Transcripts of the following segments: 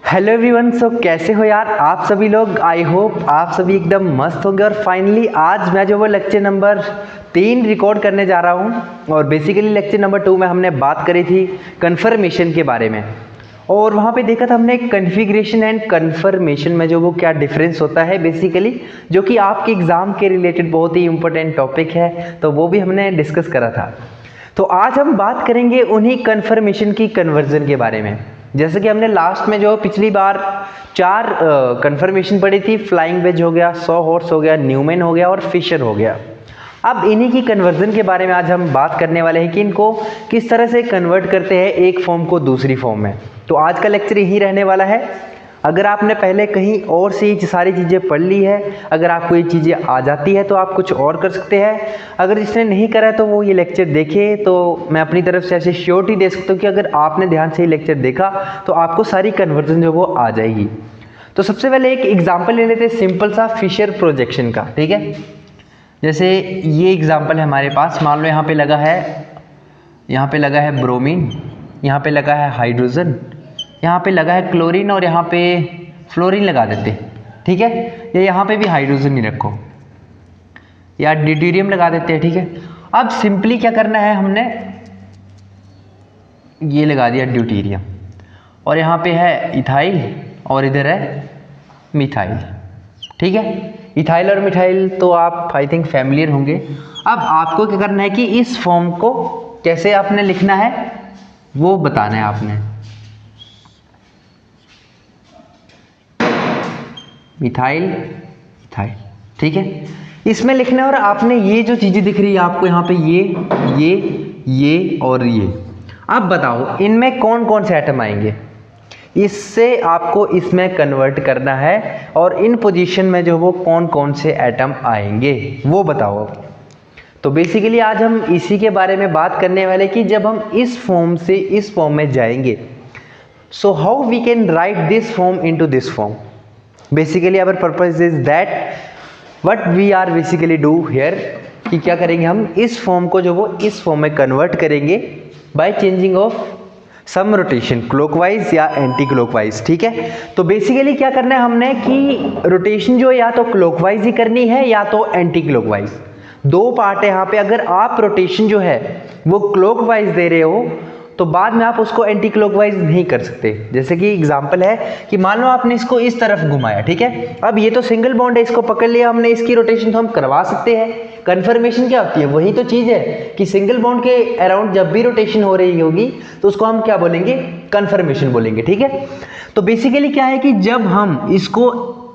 Hello everyone. सो कैसे हो यार आप सभी लोग। आई होप आप सभी एकदम मस्त होंगे। और फाइनली आज मैं जो वो लेक्चर नंबर 3 रिकॉर्ड करने जा रहा हूँ। और बेसिकली लेक्चर नंबर 2 में हमने बात करी थी कन्फर्मेशन के बारे में। और वहाँ पे देखा था हमने कन्फिग्रेशन एंड कन्फर्मेशन में जो वो क्या डिफरेंस होता है बेसिकली, जो कि आपके एग्ज़ाम के रिलेटेड बहुत ही इंपॉर्टेंट टॉपिक है, तो वो भी हमने डिस्कस करा था। तो आज हम बात करेंगे उन्हीं कन्फर्मेशन की कन्वर्जन के बारे में। जैसे कि हमने लास्ट में जो पिछली बार 4 कन्फर्मेशन पढ़ी थी, फ्लाइंग वेज हो गया, सॉ हॉर्स हो गया, न्यूमैन हो गया और फिशर हो गया। अब इन्हीं की कन्वर्जन के बारे में आज हम बात करने वाले हैं कि इनको किस तरह से कन्वर्ट करते हैं एक फॉर्म को दूसरी फॉर्म में। तो आज का लेक्चर यही रहने वाला है। अगर आपने पहले कहीं और से ये सारी चीज़ें पढ़ ली है, अगर आपको ये चीज़ें आ जाती है तो आप कुछ और कर सकते हैं। अगर जिसने नहीं करा है तो वो ये लेक्चर देखे, तो मैं अपनी तरफ से ऐसे श्योरिटी दे सकता हूँ कि अगर आपने ध्यान से ये लेक्चर देखा तो आपको सारी कन्वर्जन जो वो आ जाएगी। तो सबसे पहले एक एग्जाम्पल ले लेते हैं सिंपल सा फिशर प्रोजेक्शन का, ठीक है। जैसे ये एग्जाम्पल है हमारे पास। मान लो यहाँ पे लगा है ब्रोमीन, यहाँ पे लगा है हाइड्रोजन, यहाँ पे लगा है क्लोरीन और यहाँ पे फ्लोरीन लगा देते, ठीक है। या यहाँ पे भी हाइड्रोजन ही रखो या ड्यूटेरियम लगा देते हैं, ठीक है। अब सिंपली क्या करना है, हमने ये लगा दिया ड्यूटेरियम और यहाँ पे है इथाइल और इधर है मिथाइल, ठीक है। इथाइल और मिथाइल तो आप आई थिंक फैमिलियर होंगे। अब आपको क्या करना है कि इस फॉर्म को कैसे आपने लिखना है वो बताना है आपने। मिथाइल इथाइल, ठीक है, इसमें लिखना है। और आपने ये जो चीज़ें दिख रही है आपको यहाँ पे ये और ये, अब बताओ इनमें कौन कौन से एटम आएंगे। इससे आपको इसमें कन्वर्ट करना है और इन पोजीशन में जो वो कौन कौन से एटम आएंगे वो बताओ। तो बेसिकली आज हम इसी के बारे में बात करने वाले कि जब हम इस फॉर्म से इस फॉर्म में जाएंगे, so how we can write this form into this form. Basically our purpose is that what we are basically do here, कि क्या करेंगे हम इस फॉर्म को जो वो इस फॉर्म में कन्वर्ट करेंगे by changing of some rotation, clockwise या एंटी क्लॉकवाइज, ठीक है। तो बेसिकली क्या करना है हमने कि रोटेशन जो या तो क्लॉकवाइज ही करनी है या तो एंटी क्लॉकवाइज। दो पार्ट है यहाँ पे। अगर आप रोटेशन जो है वो क्लॉकवाइज दे रहे हो तो बाद में आप उसको एंटी क्लॉकवाइज नहीं कर सकते। जैसे कि एग्जांपल है कि मान लो आपने इसको इस तरफ घुमाया, ठीक है। अब ये तो सिंगल बॉन्ड है, इसको पकड़ लिया हमने, इसकी रोटेशन तो हम करवा सकते हैं। कन्फर्मेशन क्या होती है, वही तो चीज है कि सिंगल बॉन्ड के अराउंड जब भी रोटेशन हो रही होगी तो उसको हम क्या बोलेंगे, कन्फर्मेशन बोलेंगे, ठीक है। तो बेसिकली क्या है कि जब हम इसको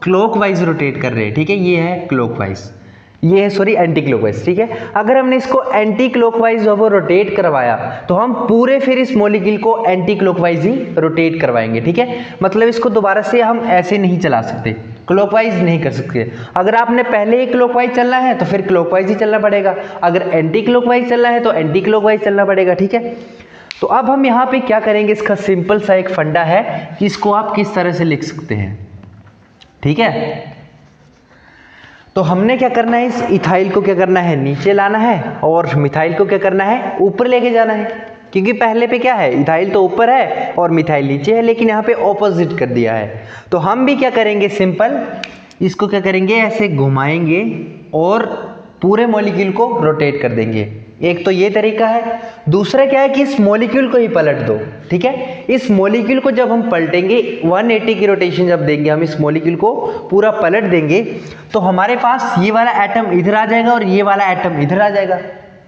क्लॉकवाइज रोटेट कर रहे हैं, ठीक है, ये है क्लॉकवाइज, ये है सॉरी एंटी क्लॉकवाइज, ठीक है। अगर हमने इसको एंटी क्लॉकवाइज वो रोटेट करवाया तो हम पूरे फिर इस मॉलिक्यूल को एंटी क्लॉकवाइज ही रोटेट करवाएंगे, ठीक है। मतलब इसको दोबारा से हम ऐसे नहीं चला सकते, क्लॉकवाइज नहीं कर सकते। अगर आपने पहले ही क्लॉकवाइज चलना है तो फिर क्लॉकवाइज ही चलना पड़ेगा, अगर एंटी क्लॉकवाइज चलना है तो एंटी क्लॉकवाइज चलना पड़ेगा, ठीक है। तो अब हम यहाँ पे क्या करेंगे, इसका सिंपल सा एक फंडा है कि इसको आप किस तरह से लिख सकते हैं, ठीक है। तो हमने क्या करना है, इस इथाइल को क्या करना है, नीचे लाना है और मिथाइल को क्या करना है, ऊपर लेके जाना है। क्योंकि पहले पे क्या है, इथाइल तो ऊपर है और मिथाइल नीचे है, लेकिन यहाँ पे ऑपोजिट कर दिया है। तो हम भी क्या करेंगे, सिंपल इसको क्या करेंगे, ऐसे घुमाएंगे और पूरे मॉलिक्यूल को रोटेट कर देंगे। एक तो ये तरीका है। दूसरा क्या है कि इस मॉलिक्यूल को ही पलट दो, ठीक है। इस मॉलिक्यूल को जब हम पलटेंगे 180 की रोटेशन जब देंगे, हम इस मॉलिक्यूल को पूरा पलट देंगे तो हमारे पास ये वाला एटम इधर आ जाएगा और ये वाला एटम इधर आ जाएगा।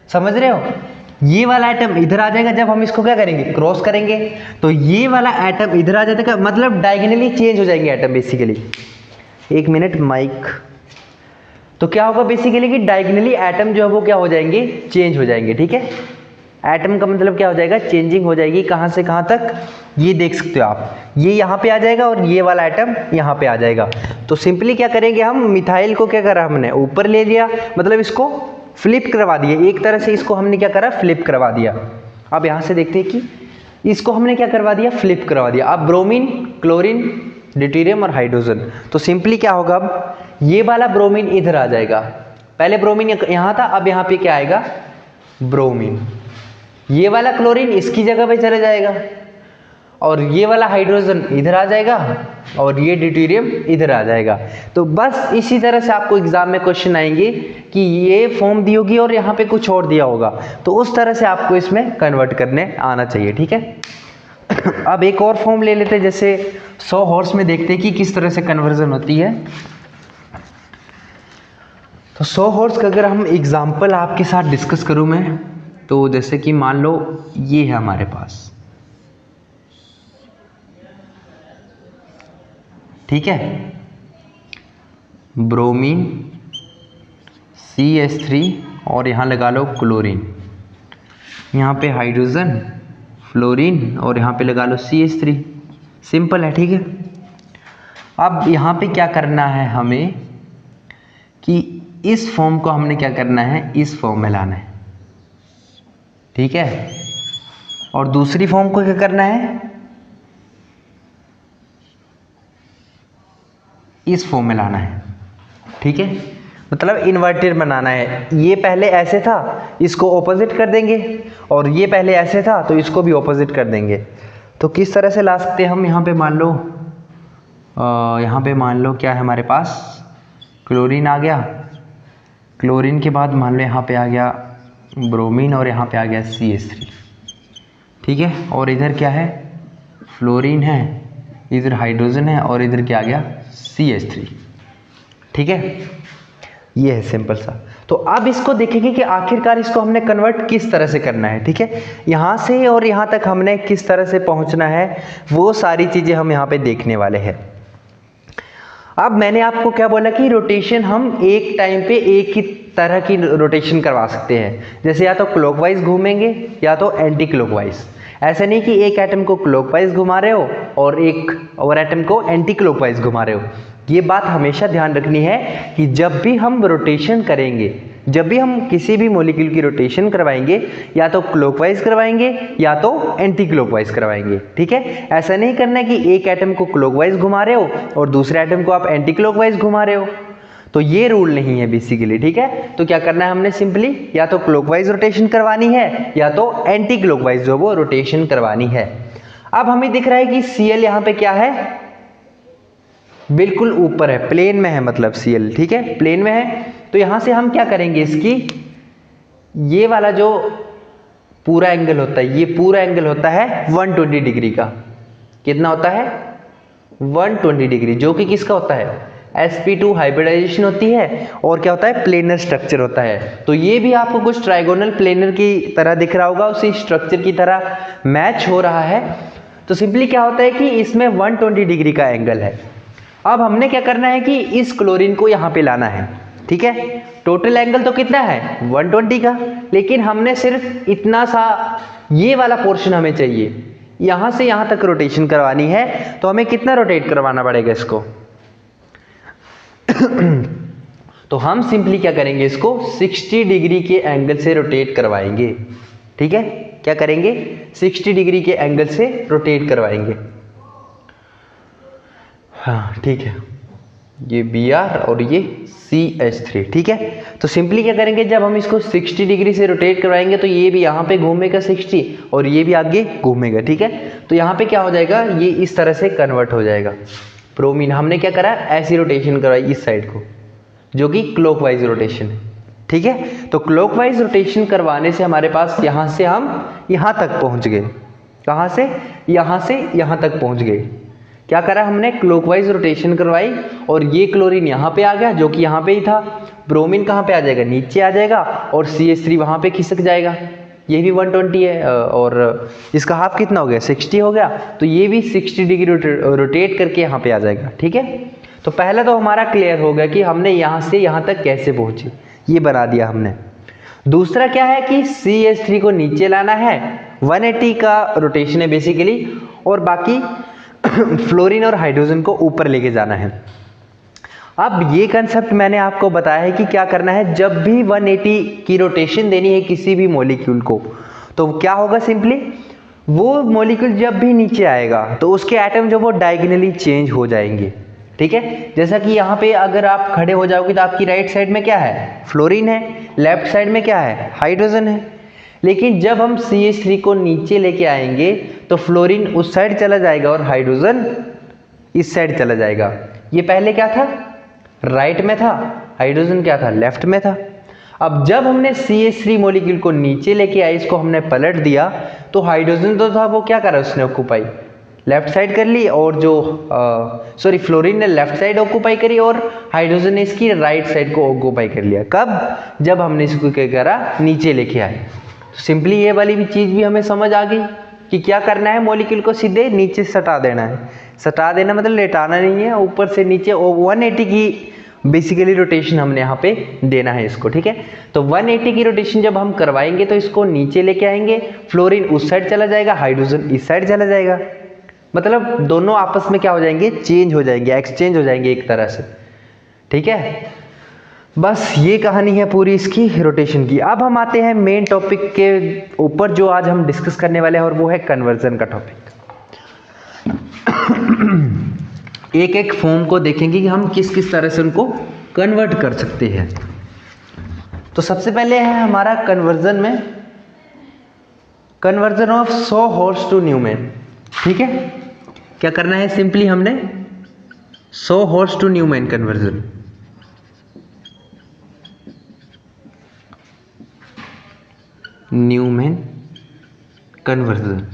समझ रहे हो, ये वाला एटम इधर आ जाएगा। जब हम इसको क्या करेंगे, क्रॉस करेंगे, तो ये वाला एटम इधर आ जाएगा, मतलब डायगोनली चेंज हो जाएंगे एटम बेसिकली। एक मिनट माइक। तो क्या होगा बेसिकली कि डायगोनली एटम जो है वो क्या हो जाएंगे, चेंज हो जाएंगे, ठीक है। एटम का मतलब क्या हो जाएगा, चेंजिंग हो जाएगी। कहाँ से कहाँ तक, ये देख सकते हो आप, ये यहाँ पे आ जाएगा और ये वाला एटम यहाँ पे आ जाएगा। तो सिंपली क्या करेंगे हम, मिथाइल को क्या करा हमने, ऊपर ले लिया, मतलब इसको फ्लिप करवा दिया। एक तरह से इसको हमने क्या करा, फ्लिप करवा दिया। अब यहाँ से देखते हैं कि इसको हमने क्या करवा दिया, फ्लिप करवा दिया। अब ब्रोमीन, क्लोरीन, ड्यूटेरियम और हाइड्रोजन। तो सिंपली क्या होगा, अब ये वाला ब्रोमीन इधर आ जाएगा। पहले ब्रोमीन यहाँ था, अब यहाँ पे क्या आएगा, ब्रोमीन। ये वाला क्लोरीन इसकी जगह पे चले जाएगा और ये वाला हाइड्रोजन इधर आ जाएगा और ये ड्यूटेरियम इधर आ जाएगा। तो बस इसी तरह से आपको एग्जाम में क्वेश्चन आएंगे कि ये फॉर्म दी होगी और यहाँ पे कुछ और दिया होगा, तो उस तरह से आपको इसमें कन्वर्ट करने आना चाहिए, ठीक है। अब एक और फॉर्म ले लेते हैं, जैसे 100 हॉर्स में देखते हैं कि किस तरह से कन्वर्जन होती है। तो 100 हॉर्स का अगर हम एग्जाम्पल आपके साथ डिस्कस करूँ मैं, तो जैसे कि मान लो ये है हमारे पास, ठीक है, ब्रोमीन CH3 और यहाँ लगा लो क्लोरीन, यहाँ पे हाइड्रोजन, फ्लोरीन और यहाँ पे लगा लो CH3। सिंपल है, ठीक है। अब यहाँ पे क्या करना है हमें कि इस फॉर्म को हमने क्या करना है, इस फॉर्म में लाना है, ठीक है। और दूसरी फॉर्म को क्या करना है, इस फॉर्म में लाना है, ठीक है। मतलब इन्वर्टेड बनाना है। ये पहले ऐसे था, इसको ऑपोजिट कर देंगे, और ये पहले ऐसे था तो इसको भी ऑपोजिट कर देंगे। तो किस तरह से ला सकते हैं हम, यहाँ पे मान लो क्या है हमारे पास, क्लोरीन आ गया, क्लोरीन के बाद मान लो यहाँ पे आ गया ब्रोमीन और यहाँ पे आ गया CH3, ठीक है। और इधर क्या है, फ्लोरीन है, इधर हाइड्रोजन है और इधर क्या आ गया CH3, ठीक है। ये है सिंपल सा। तो अब इसको देखेंगे कि आखिरकार इसको हमने कन्वर्ट किस तरह से करना है, ठीक है। यहाँ से और यहाँ तक हमने किस तरह से पहुँचना है, वो सारी चीज़ें हम यहाँ पे देखने वाले हैं। अब मैंने आपको क्या बोला कि रोटेशन हम एक टाइम पे एक ही तरह की रोटेशन करवा सकते हैं, जैसे या तो क्लॉकवाइज घूमेंगे या तो एंटी क्लॉकवाइज। ऐसा नहीं कि एक एटम को क्लॉकवाइज घुमा रहे हो और एक और एटम को एंटी क्लॉकवाइज घुमा रहे हो। ये बात हमेशा ध्यान रखनी है कि जब भी हम रोटेशन करेंगे, जब भी हम किसी भी मॉलिक्यूल की रोटेशन करवाएंगे, या तो क्लॉकवाइज करवाएंगे या तो एंटी क्लॉकवाइज करवाएंगे, ठीक है। ऐसा नहीं करना है कि एक एटम को क्लॉकवाइज घुमा रहे हो और दूसरे एटम को आप एंटी क्लॉकवाइज घुमा रहे हो, तो ये रूल नहीं है बेसिकली, ठीक है। तो क्या करना है हमने, सिंपली या तो क्लॉकवाइज रोटेशन करवानी है या तो एंटी क्लॉकवाइज जो वो रोटेशन करवानी है। अब हमें दिख रहा है कि Cl यहाँ पे क्या है, बिल्कुल ऊपर है, प्लेन में है, मतलब Cl, ठीक है, प्लेन में है। तो यहाँ से हम क्या करेंगे, इसकी ये वाला जो पूरा एंगल होता है, ये पूरा एंगल होता है 120 डिग्री का। कितना होता है, 120 डिग्री, जो कि किसका होता है, sp2 हाइब्रिडाइजेशन होती है, और क्या होता है, प्लेनर स्ट्रक्चर होता है। तो ये भी आपको कुछ ट्राइगोनल प्लेनर की तरह दिख रहा होगा, उसी स्ट्रक्चर की तरह मैच हो रहा है। तो सिंपली क्या होता है कि इसमें 120 डिग्री का एंगल है। अब हमने क्या करना है कि इस क्लोरीन को यहाँ पे लाना है, ठीक है। टोटल एंगल तो कितना है, 120 का, लेकिन हमने सिर्फ इतना सा, ये वाला पोर्शन हमें चाहिए, यहाँ से यहाँ तक रोटेशन करवानी है। तो हमें कितना रोटेट करवाना पड़ेगा इसको तो हम सिंपली क्या करेंगे, इसको 60 डिग्री के एंगल से रोटेट करवाएंगे, ठीक है। क्या करेंगे, 60 डिग्री के एंगल से रोटेट करवाएंगे, हाँ, ठीक है। ये Br और ये CH3, ठीक है। तो सिंपली क्या करेंगे, जब हम इसको 60 डिग्री से रोटेट करवाएंगे तो ये भी यहाँ पे घूमेगा 60 और ये भी आगे घूमेगा, ठीक है। तो यहाँ पे क्या हो जाएगा, ये इस तरह से कन्वर्ट हो जाएगा। ब्रोमीन हमने क्या करा, ऐसी रोटेशन करवाई इस साइड को, जो कि क्लॉकवाइज रोटेशन है, ठीक है। तो क्लॉकवाइज रोटेशन करवाने से हमारे पास यहाँ से हम यहाँ तक पहुँच गए। कहाँ से, यहाँ से यहाँ तक पहुँच गए। क्या करा हमने, क्लॉकवाइज रोटेशन करवाई और ये क्लोरीन यहाँ पे आ गया, जो कि यहाँ पे ही था। ब्रोमीन कहाँ पे आ जाएगा, नीचे आ जाएगा, और CH3 वहाँ पे खिसक जाएगा। ये भी 120 है और इसका हाफ कितना हो गया, 60 हो गया। तो ये भी 60 डिग्री रोटेट करके यहाँ पे आ जाएगा, ठीक है। तो पहला तो हमारा क्लियर हो गया कि हमने यहाँ से यहाँ तक कैसे पहुँचे, ये बना दिया हमने। दूसरा क्या है कि CH3 को नीचे लाना है, 180 का रोटेशन है बेसिकली, और बाकी फ्लोरीन और हाइड्रोजन को ऊपर लेके जाना है। अब ये कंसेप्ट मैंने आपको बताया है कि क्या करना है, जब भी 180 की रोटेशन देनी है किसी भी मॉलिक्यूल को, तो क्या होगा, सिंपली वो मॉलिक्यूल जब भी नीचे आएगा तो उसके एटम जो वो डायगोनली चेंज हो जाएंगे, ठीक है। जैसा कि यहाँ पे अगर आप खड़े हो जाओगे तो आपकी राइट साइड में क्या है, फ्लोरीन है, लेफ्ट साइड में क्या है, हाइड्रोजन है। लेकिन जब हम CH3 को नीचे लेके आएंगे तो फ्लोरीन उस साइड चला जाएगा और हाइड्रोजन इस साइड चला जाएगा। ये पहले क्या था, राइट में था, हाइड्रोजन क्या था, लेफ्ट में था। अब जब हमने CH3 मॉलिक्यूल को नीचे लेके आए, इसको हमने पलट दिया, तो हाइड्रोजन तो था वो क्या करा उसने, ऑक्यूपाई लेफ्ट साइड कर ली, और जो फ्लोरीन ने लेफ्ट साइड ऑक्यूपाई करी और हाइड्रोजन ने इसकी राइट साइड को ऑक्यूपाई कर लिया। कब, जब हमने इसको क्या करा, नीचे लेके आए। तो सिंपली ये वाली भी चीज भी हमें समझ आ गई कि क्या करना है, मॉलिक्यूल को सीधे नीचे सटा देना है। सटा देना मतलब लेटाना नहीं है, ऊपर से नीचे 180 की बेसिकली रोटेशन हमने यहाँ पे देना है इसको, ठीक है। तो 180 की रोटेशन जब हम करवाएंगे तो इसको नीचे लेके आएंगे, फ्लोरीन उस साइड चला जाएगा, हाइड्रोजन इस साइड चला जाएगा, मतलब दोनों आपस में क्या हो जाएंगे, चेंज हो जाएंगे, एक्सचेंज हो जाएंगे एक तरह से, ठीक है। बस ये कहानी है पूरी इसकी रोटेशन की। अब हम आते हैं मेन टॉपिक के ऊपर जो आज हम डिस्कस करने वाले हैं, और वो है कन्वर्जन का टॉपिक। एक एक फॉर्म को देखेंगे कि हम किस किस तरह से उनको कन्वर्ट कर सकते हैं। तो सबसे पहले है हमारा कन्वर्जन में conversion of sawhorse to Newman, ठीक है। क्या करना है, सिंपली हमने sawhorse to Newman conversion, Newman conversion,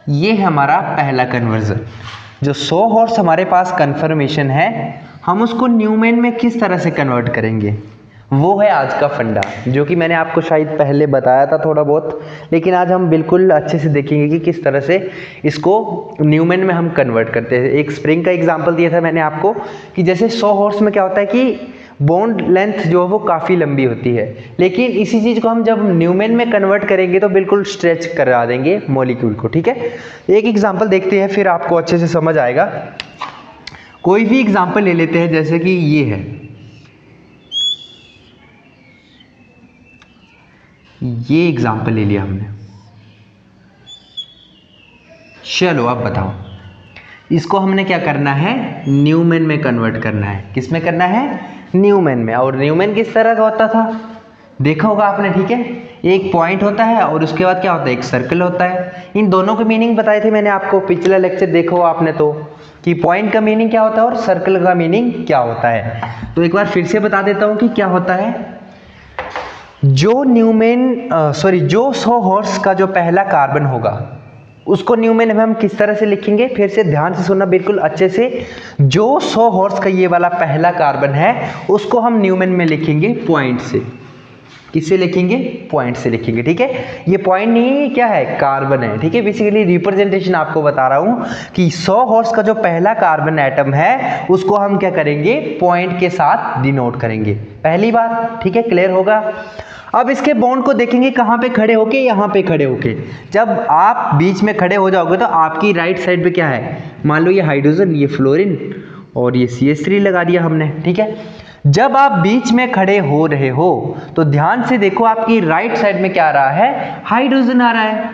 ये है हमारा पहला कन्वर्जन। जो 100 हॉर्स हमारे पास कंफर्मेशन है, हम उसको न्यूमैन में किस तरह से कन्वर्ट करेंगे, वो है आज का फंडा, जो कि मैंने आपको शायद पहले बताया था थोड़ा बहुत, लेकिन आज हम बिल्कुल अच्छे से देखेंगे कि किस तरह से इसको न्यूमैन में हम कन्वर्ट करते हैं। एक स्प्रिंग का एग्जांपल दिया था मैंने आपको कि जैसे 100 हॉर्स में क्या होता है कि बॉन्ड लेंथ जो है वो काफ़ी लंबी होती है, लेकिन इसी चीज़ को हम जब न्यूमैन में कन्वर्ट करेंगे तो बिल्कुल स्ट्रेच करा देंगे मॉलिक्यूल को, ठीक है। एक एग्जांपल देखते हैं, फिर आपको अच्छे से समझ आएगा। कोई भी एग्जांपल ले लेते हैं, जैसे कि ये है, ये एग्जांपल ले लिया हमने। चलो अब बताओ, इसको हमने क्या करना है, न्यूमैन में कन्वर्ट करना है। किस में करना है, न्यूमैन में। और न्यूमैन किस तरह का होता था, देखा होगा आपने, ठीक है। एक पॉइंट होता है और उसके बाद क्या होता है, एक सर्कल होता है। इन दोनों के मीनिंग बताए थे मैंने आपको, पिछला लेक्चर देखो आपने तो, कि पॉइंट का मीनिंग क्या होता है और सर्कल का मीनिंग क्या होता है। तो एक बार फिर से बता देता हूं कि क्या होता है। जो जो 100 हॉर्स का जो पहला कार्बन होगा उसको न्यूमैन में हम किस तरह से लिखेंगे, फिर से ध्यान से सुनना बिल्कुल अच्छे से। जो 100 हॉर्स का ये वाला पहला कार्बन है उसको हम न्यूमैन में लिखेंगे पॉइंट से। किससे लिखेंगे, पॉइंट से लिखेंगे, ठीक है। ये पॉइंट नहीं, क्या है, कार्बन है, ठीक है। बेसिकली रिप्रेजेंटेशन आपको बता रहा हूं कि 100 हॉर्स का जो पहला कार्बन एटम है उसको हम क्या करेंगे, पॉइंट के साथ डिनोट करेंगे। पहली बात, ठीक है, क्लियर होगा। अब इसके बॉन्ड को देखेंगे कहाँ पे खड़े होके, यहाँ पे खड़े होके। जब आप बीच में खड़े हो जाओगे तो आपकी राइट साइड पे क्या है, मान लो ये हाइड्रोजन, ये फ्लोरीन और ये CH3 लगा दिया हमने, ठीक है। जब आप बीच में खड़े हो रहे हो तो ध्यान से देखो, आपकी राइट साइड में क्या आ रहा है, हाइड्रोजन आ रहा है।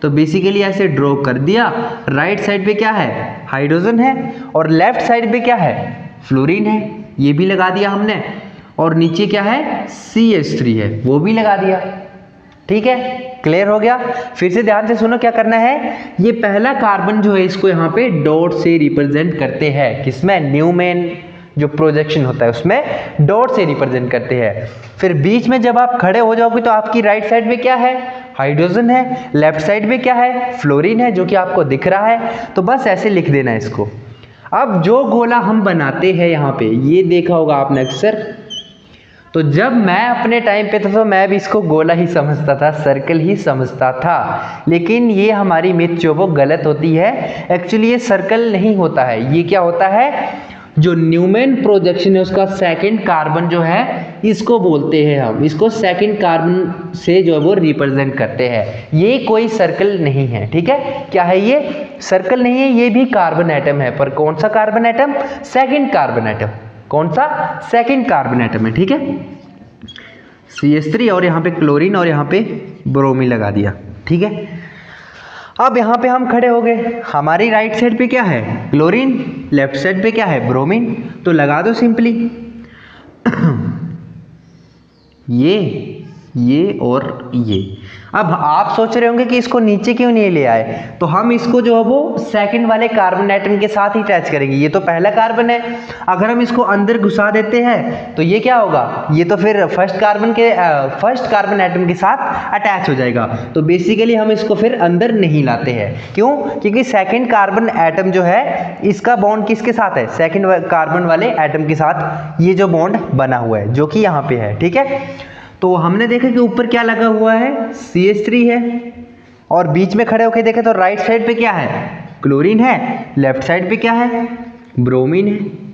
तो बेसिकली ऐसे ड्रॉ कर दिया, राइट साइड पे क्या है, हाइड्रोजन है, और लेफ्ट साइड पे क्या है, फ्लोरीन है, ये भी लगा दिया हमने। और नीचे क्या है, CH3 है, वो भी लगा दिया, ठीक है। क्लियर हो गया। फिर से ध्यान से सुनो, क्या करना है, ये पहला कार्बन जो है इसको यहाँ पे डॉट से रिप्रेजेंट करते हैं। किसमें, न्यूमैन जो प्रोजेक्शन होता है उसमें डॉट से रिप्रेजेंट करते हैं। फिर बीच में जब आप खड़े हो जाओगे तो आपकी राइट साइड में क्या है, हाइड्रोजन है, लेफ्ट साइड में क्या है, फ्लोरीन है, जो कि आपको दिख रहा है। तो बस ऐसे लिख देना है इसको। अब जो गोला हम बनाते हैं यहाँ पे, ये देखा होगा आपने अक्सर। तो जब मैं अपने टाइम पे था तो मैं भी इसको गोला ही समझता था, सर्कल ही समझता था, लेकिन ये हमारी मिथ जो वो गलत होती है। एक्चुअली ये सर्कल नहीं होता है, ये क्या होता है, जो न्यूमैन प्रोजेक्शन है उसका सेकंड कार्बन जो है इसको बोलते हैं हम, इसको सेकंड कार्बन से जो है वो रिप्रेजेंट करते हैं। ये कोई सर्कल नहीं है, ठीक है। क्या है ये, सर्कल नहीं है, ये भी कार्बन एटम है, पर कौन सा carbon atom, second carbon atom. कौन सा, सेकंड कार्बन एटम है, ठीक है। CH3 और यहाँ पे क्लोरीन और यहाँ पे ब्रोमीन लगा दिया, ठीक है। अब यहाँ पे हम खड़े हो गए, हमारी राइट साइड पे क्या है, क्लोरीन, लेफ्ट साइड पे क्या है, ब्रोमीन। तो लगा दो सिंपली। ये और ये। अब आप सोच रहे होंगे कि इसको नीचे क्यों नहीं ले आए, तो हम इसको जो है वो सेकंड वाले कार्बन एटम के साथ ही अटैच करेंगे। ये तो पहला कार्बन है, अगर हम इसको अंदर घुसा देते हैं तो ये क्या होगा, ये तो फिर फर्स्ट कार्बन एटम के साथ अटैच हो जाएगा। तो बेसिकली हम इसको फिर अंदर नहीं लाते हैं। क्यों? क्योंकि सेकंड कार्बन एटम जो है इसका बॉन्ड किसके साथ है, सेकंड कार्बन वाले एटम के साथ ये जो बॉन्ड बना हुआ है, जो कि यहाँ पे है। ठीक है, तो हमने देखा कि ऊपर क्या लगा हुआ है, CH3 है, और बीच में खड़े होकर देखे तो राइट साइड पे क्या है, क्लोरीन है, लेफ्ट साइड पे क्या है, ब्रोमीन है।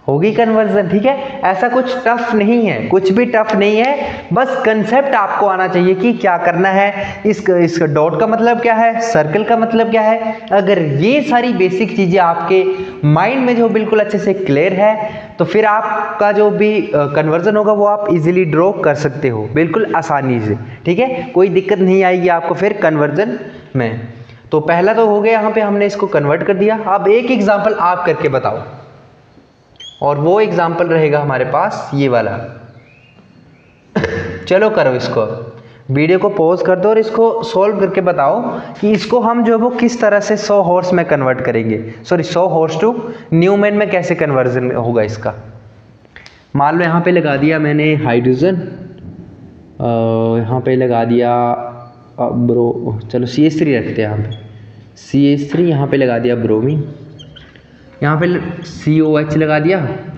होगी कन्वर्जन। ठीक है, ऐसा कुछ टफ नहीं है, कुछ भी टफ नहीं है, बस कंसेप्ट आपको आना चाहिए कि क्या करना है। इस डॉट का मतलब क्या है, सर्कल का मतलब क्या है। अगर ये सारी बेसिक चीजें आपके माइंड में जो बिल्कुल अच्छे से क्लियर है, तो फिर आपका जो भी कन्वर्जन होगा वो आप इजीली ड्रॉ कर सकते हो, बिल्कुल आसानी से। ठीक है, कोई दिक्कत नहीं आएगी आपको फिर कन्वर्जन में। तो पहला तो हो गया, यहाँ पे हमने इसको कन्वर्ट कर दिया। अब एक एग्जाम्पल आप करके बताओ, और वो एग्जाम्पल रहेगा हमारे पास ये वाला। चलो करो इसको, वीडियो को पॉज कर दो और इसको सॉल्व करके बताओ कि इसको हम जो वो किस तरह से 100 हॉर्स में कन्वर्ट करेंगे, सॉरी 100 हॉर्स टू न्यूमेन में कैसे कन्वर्जन होगा इसका। मान लो यहाँ पे लगा दिया मैंने हाइड्रोजन, यहाँ पे लगा दिया चलो CH3 रखते हैं यहाँ पे, CH3 यहाँ पे लगा दिया ब्रोमीन, यहाँ पे COH लगा दिया,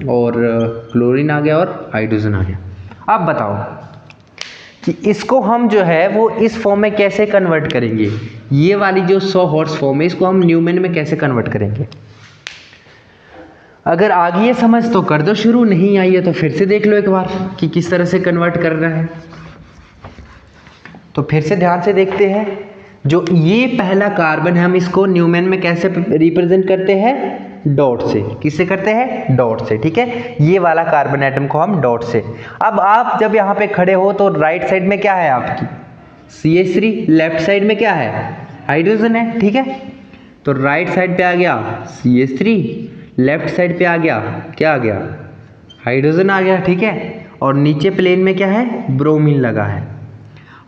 और क्लोरीन आ गया और हाइड्रोजन आ गया। अब बताओ कि इसको हम जो है वो इस फॉर्म में कैसे कन्वर्ट करेंगे। ये वाली जो 100 हॉर्स फॉर्म है इसको हम न्यूमेन में कैसे कन्वर्ट करेंगे। अगर आ गई है समझ तो कर दो शुरू, नहीं आई है तो फिर से देख लो एक बार कि किस तरह से कन्वर्ट कर रहा है। तो फिर से ध्यान से देखते हैं, जो ये पहला कार्बन है हम इसको न्यूमेन में कैसे रिप्रेजेंट करते हैं, डॉट से। किससे करते हैं, डॉट से। ठीक है, ये वाला कार्बन एटम को हम डॉट से। अब आप जब यहाँ पे खड़े हो तो राइट साइड में क्या है आपकी, CH3, लेफ्ट साइड में क्या है, हाइड्रोजन है। ठीक है, तो राइट साइड पे आ गया CH3, लेफ्ट साइड पे आ गया क्या आ गया, हाइड्रोजन आ गया। ठीक है, और नीचे प्लेन में क्या है, ब्रोमीन लगा है।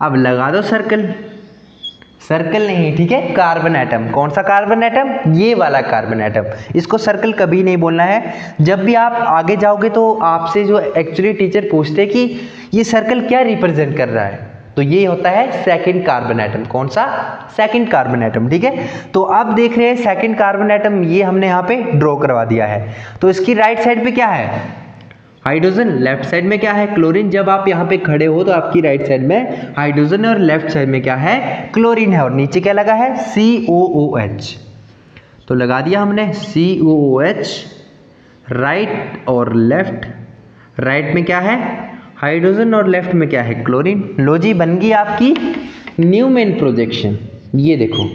अब लगा दो सर्कल, सर्कल नहीं, ठीक है, कार्बन एटम। कौन सा कार्बन एटम, ये वाला कार्बन एटम। इसको सर्कल कभी नहीं बोलना है। जब भी आप आगे जाओगे तो आपसे जो एक्चुअली टीचर पूछते हैं कि ये सर्कल क्या रिप्रेजेंट कर रहा है, तो ये होता है सेकंड कार्बन एटम। कौन सा, सेकंड कार्बन एटम। ठीक है, तो अब देख रहे हैं सेकंड कार्बन एटम, ये हमने यहाँ पे ड्रॉ करवा दिया है। तो इसकी राइट साइड पे क्या है, हाइड्रोजन, लेफ्ट साइड में क्या है, क्लोरीन। जब आप यहाँ पे खड़े हो तो आपकी राइट साइड में हाइड्रोजन है और लेफ्ट साइड में क्या है, क्लोरीन है, और नीचे क्या लगा है, COOH। तो लगा दिया हमने COOH, राइट और लेफ्ट। राइट में क्या है, हाइड्रोजन, और लेफ्ट में क्या है, क्लोरीन। लो जी, बन गई आपकी न्यूमेन प्रोजेक्शन। ये देखो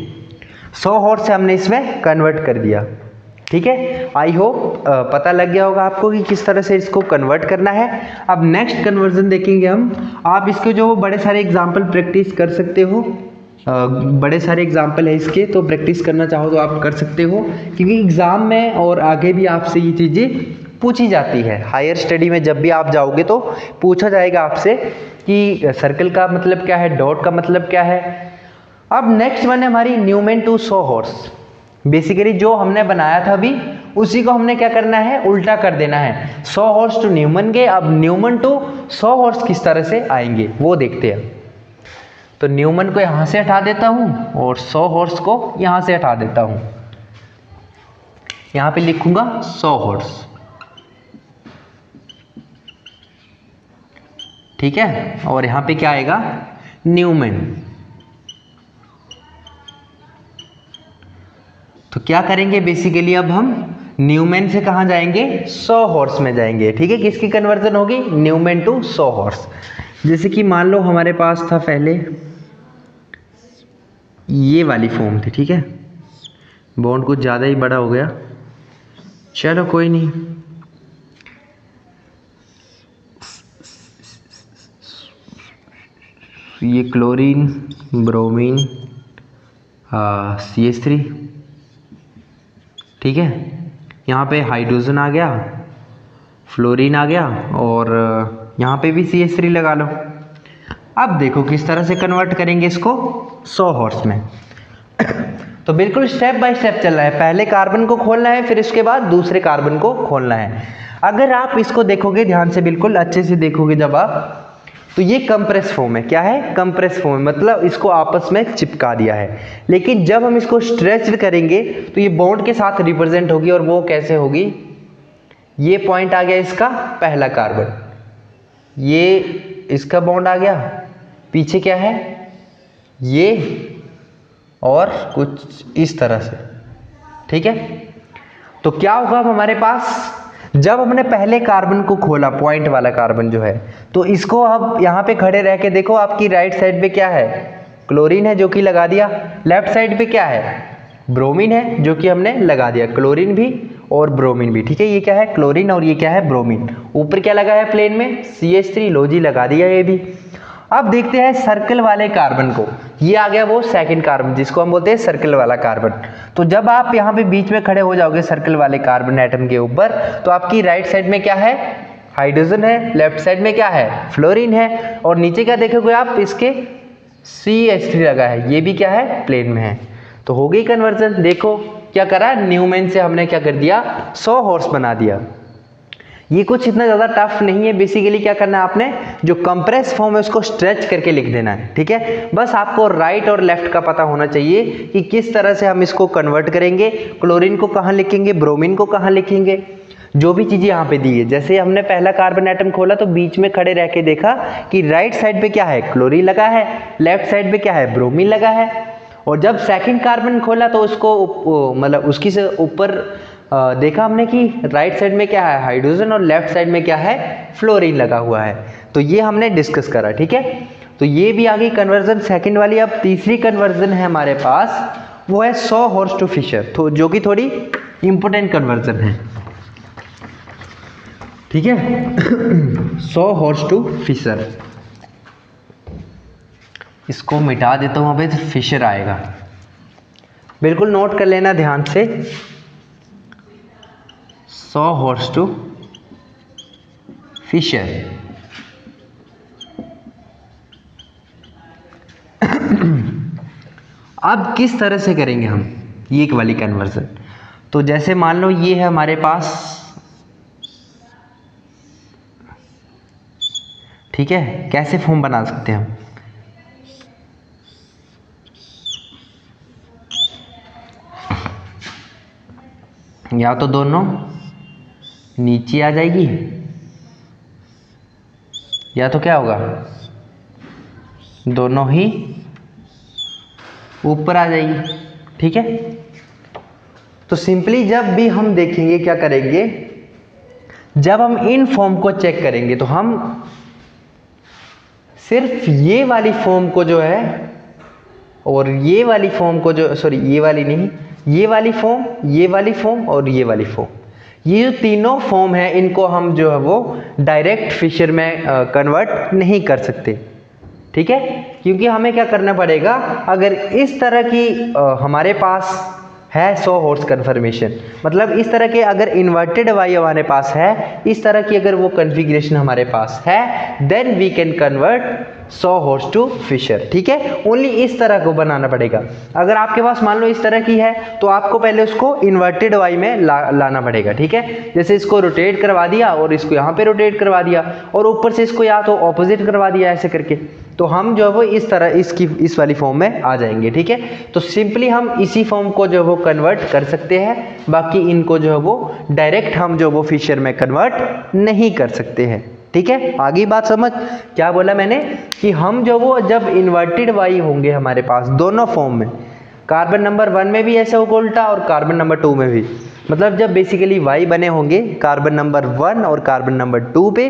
100 हॉर्स से हमने इसमें कन्वर्ट कर दिया। ठीक है, आई होप पता लग गया होगा आपको कि किस तरह से इसको कन्वर्ट करना है। अब नेक्स्ट कन्वर्जन देखेंगे हम। आप इसके जो बड़े सारे एग्जाम्पल प्रैक्टिस कर सकते हो, बड़े सारे एग्जाम्पल है इसके, तो प्रैक्टिस करना चाहो तो आप कर सकते हो, क्योंकि एग्जाम में और आगे भी आपसे ये चीज़ें पूछी जाती है। हायर स्टडी में जब भी आप जाओगे तो पूछा जाएगा आपसे कि सर्कल का मतलब क्या है, डॉट का मतलब क्या है। अब नेक्स्ट वन है हमारी न्यूमेन टू 100 हॉर्स। बेसिकली जो हमने बनाया था अभी उसी को हमने क्या करना है, उल्टा कर देना है। 100 हॉर्स टू न्यूमन के, अब न्यूमन टू 100 हॉर्स किस तरह से आएंगे वो देखते हैं। तो न्यूमन को यहां से हटा देता हूं और 100 हॉर्स को यहां से हटा देता हूं। यहां पे लिखूंगा 100 हॉर्स। ठीक है, और यहां पे क्या आएगा, न्यूमन। तो क्या करेंगे बेसिकली, अब हम न्यूमेन से कहाँ जाएंगे, 100 हॉर्स में जाएंगे। ठीक है, किसकी कन्वर्जन होगी, न्यूमेन टू 100 हॉर्स। जैसे कि मान लो हमारे पास था पहले ये वाली फॉर्म थी। ठीक है, बॉन्ड कुछ ज़्यादा ही बड़ा हो गया, चलो कोई नहीं। ये क्लोरीन, ब्रोमीन, CH3। ठीक है, यहाँ पे हाइड्रोजन आ गया, फ्लोरीन आ गया, और यहाँ पे भी CH3 लगा लो। अब देखो किस तरह से कन्वर्ट करेंगे इसको 100 हॉर्स में। तो बिल्कुल स्टेप बाय स्टेप चल रहा है, पहले कार्बन को खोलना है, फिर उसके बाद दूसरे कार्बन को खोलना है। अगर आप इसको देखोगे ध्यान से, बिल्कुल अच्छे से देखोगे जब आप, तो ये कंप्रेस फॉर्म है। क्या है? कंप्रेस फॉर्म, मतलब इसको आपस में चिपका दिया है। लेकिन जब हम इसको स्ट्रेच करेंगे तो ये बॉन्ड के साथ रिप्रेजेंट होगी, और वो कैसे होगी? ये पॉइंट आ गया इसका पहला कार्बन, ये इसका बॉन्ड आ गया, पीछे क्या है? ये, और कुछ इस तरह से। ठीक है, तो क्या होगा अब हमारे पास, जब हमने पहले कार्बन को खोला, पॉइंट वाला कार्बन जो है, तो इसको अब यहाँ पे खड़े रह के देखो, आपकी राइट साइड पे क्या है? क्लोरीन है जो कि लगा दिया। लेफ्ट साइड पे क्या है? ब्रोमीन है जो कि हमने लगा दिया, क्लोरीन भी और ब्रोमीन भी। ठीक है, ये क्या है? क्लोरीन, और ये क्या है? ब्रोमीन। ऊपर क्या लगा है प्लेन में? CH3, लो जी लगा दिया ये भी। अब देखते हैं सर्कल वाले कार्बन को, ये आ गया वो सेकंड कार्बन जिसको हम बोलते हैं सर्कल वाला कार्बन। तो जब आप यहाँ पे बीच में खड़े हो जाओगे सर्कल वाले कार्बन एटम के ऊपर, तो आपकी राइट साइड में क्या है? हाइड्रोजन है, लेफ्ट साइड में क्या है? फ्लोरीन है, और नीचे क्या देखोगे आप? इसके CH3 लगा है, ये भी क्या है? प्लेन में है। तो हो गई कन्वर्जन। देखो क्या करा, न्यूमेन से हमने क्या कर दिया? 100 हॉर्स बना दिया। ये कुछ इतना ज़्यादा टफ नहीं है। बेसिकली क्या करना है आपने, जो कंप्रेस फॉर्म है उसको स्ट्रेच करके लिख देना है। ठीक है, बस आपको राइट और लेफ्ट का पता होना चाहिए कि किस तरह से हम इसको कन्वर्ट करेंगे। क्लोरीन को कहाँ लिखेंगे, ब्रोमीन को कहाँ लिखेंगे, जो भी चीज़ें यहाँ पे दी है। जैसे हमने पहला कार्बन एटम खोला तो बीच में खड़े रह के देखा कि राइट साइड पे क्या है? क्लोरीन लगा है, लेफ्ट साइड पे क्या है? ब्रोमीन लगा है। और जब सेकंड कार्बन खोला तो उसको मतलब उसकी से ऊपर देखा हमने कि राइट साइड में क्या है? हाइड्रोजन, और लेफ्ट साइड में क्या है? फ्लोरीन लगा हुआ है। तो ये हमने डिस्कस करा। ठीक है, तो ये भी आ गई कन्वर्जन सेकंड वाली। अब तीसरी कन्वर्जन है हमारे पास, वो है 100 हॉर्स टू फिशर, तो जो कि थोड़ी इंपॉर्टेंट कन्वर्जन है। ठीक है 100 हॉर्स टू फिशर, इसको मिटा देता हूं, वहां पे फिशर आएगा। बिल्कुल नोट कर लेना ध्यान से, 100 हॉर्स टू फिशर। अब किस तरह से करेंगे हम ये एक वाली कन्वर्जन? तो जैसे मान लो ये है हमारे पास, ठीक है, कैसे फॉर्म बना सकते हैं हम? या तो दोनों नीचे आ जाएगी, या तो क्या होगा? दोनों ही ऊपर आ जाएगी। ठीक है, तो सिंपली जब भी हम देखेंगे क्या करेंगे, जब हम इन फॉर्म को चेक करेंगे तो हम सिर्फ ये वाली फॉर्म को जो है, और ये वाली फॉर्म को जो, सॉरी ये वाली नहीं, ये वाली फॉर्म, ये वाली फॉर्म और ये वाली फॉर्म, ये जो तीनों फॉर्म है इनको हम जो है वो डायरेक्ट फिशर में कन्वर्ट नहीं कर सकते। ठीक है, क्योंकि हमें क्या करना पड़ेगा, अगर इस तरह की हमारे पास है 100 हॉर्स कन्फर्मेशन, मतलब इस तरह के अगर इन्वर्टेड वाई हमारे पास है, इस तरह की अगर वो कन्फिग्रेशन हमारे पास है, then we can convert 100 horse to Fischer. ठीक है, ओनली इस तरह को बनाना पड़ेगा। अगर आपके पास मान लो इस तरह की है तो आपको पहले उसको इन्वर्टेड वाई में लाना पड़ेगा। ठीक है, जैसे इसको रोटेट करवा दिया और इसको यहाँ पे रोटेट करवा दिया और ऊपर से इसको या तो ऑपोजिट करवा दिया ऐसे करके, तो हम जो है वो इस तरह इस वाली फॉर्म में आ जाएंगे। ठीक है, तो सिंपली हम इसी फॉर्म को जो है वो कन्वर्ट कर सकते हैं, बाकी इनको जो है वो डायरेक्ट हम जो वो फिशर में कन्वर्ट नहीं कर सकते हैं। ठीक है, आगे बात समझ, क्या बोला मैंने कि हम जो वो जब इन्वर्टेड वाई होंगे हमारे पास दोनों फॉर्म में, कार्बन नंबर 1 में भी ऐसे होगा उल्टा और कार्बन नंबर 2 में भी, मतलब जब बेसिकली वाई बने होंगे कार्बन नंबर 1 और कार्बन नंबर 2 पे,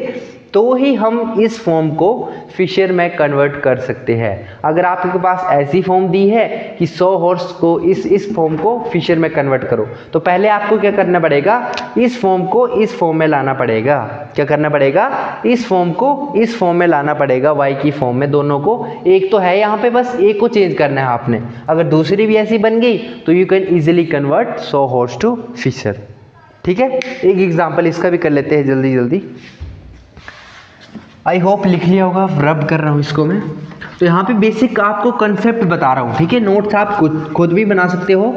तो ही हम इस फॉर्म को फिशर में कन्वर्ट कर सकते हैं। अगर आपके पास ऐसी फॉर्म दी है कि 100 हॉर्स को इस फॉर्म को फिशर में कन्वर्ट करो, तो पहले आपको क्या करना पड़ेगा, इस फॉर्म को इस फॉर्म में लाना पड़ेगा। क्या करना पड़ेगा, इस फॉर्म को इस फॉर्म में लाना पड़ेगा, वाई की फॉर्म में दोनों को। एक तो है यहाँ पे, बस एक को चेंज करना है आपने। अगर दूसरी भी ऐसी बन गई तो you can easily convert 100 horse to Fischer. ठीक है, एक एग्जाम्पल इसका भी कर लेते हैं जल्दी जल्दी। आई होप लिख लिया होगा, रब कर रहा हूँ इसको मैं। तो यहाँ पे बेसिक आपको कंसेप्ट बता रहा हूँ, ठीक है। नोट्स आप खुद भी बना सकते हो,